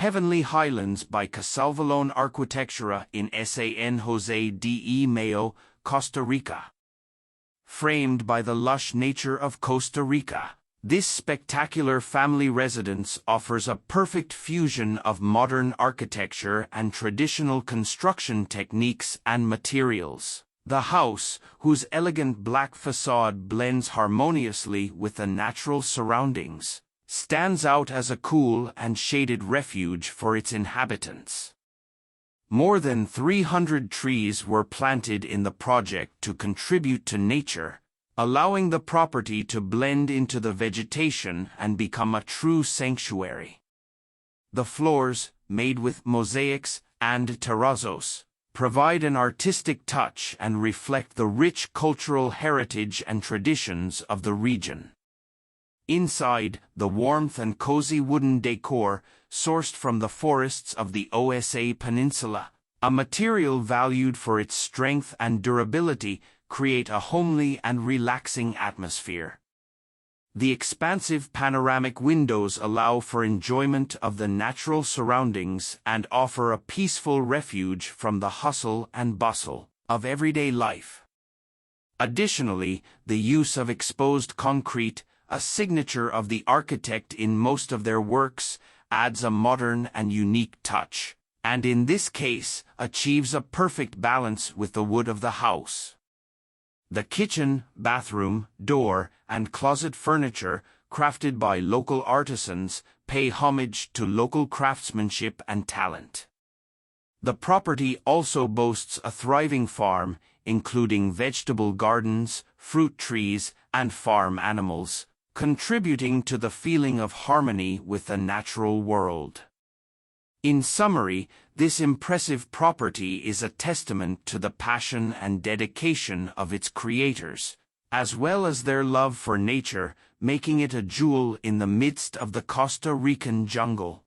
Heavenly Highlands by Casalvolone Arquitectura in San Jose de Mayo, Costa Rica. Framed by the lush nature of Costa Rica, this spectacular family residence offers a perfect fusion of modern architecture and traditional construction techniques and materials. The house, whose elegant black facade blends harmoniously with the natural surroundings, stands out as a cool and shaded refuge for its inhabitants. More than 300 trees were planted in the project to contribute to nature, allowing the property to blend into the vegetation and become a true sanctuary. The floors, made with mosaics and terrazzos, provide an artistic touch and reflect the rich cultural heritage and traditions of the region. Inside, the warmth and cozy wooden decor, sourced from the forests of the Osa Peninsula, a material valued for its strength and durability, create a homely and relaxing atmosphere. The expansive panoramic windows allow for enjoyment of the natural surroundings and offer a peaceful refuge from the hustle and bustle of everyday life. Additionally, the use of exposed concrete, a signature of the architect in most of their works, adds a modern and unique touch, and in this case, achieves a perfect balance with the wood of the house. The kitchen, bathroom, door, and closet furniture, crafted by local artisans, pay homage to local craftsmanship and talent. The property also boasts a thriving farm, including vegetable gardens, fruit trees, and farm animals, contributing to the feeling of harmony with the natural world. In summary, this impressive property is a testament to the passion and dedication of its creators, as well as their love for nature, making it a jewel in the midst of the Costa Rican jungle.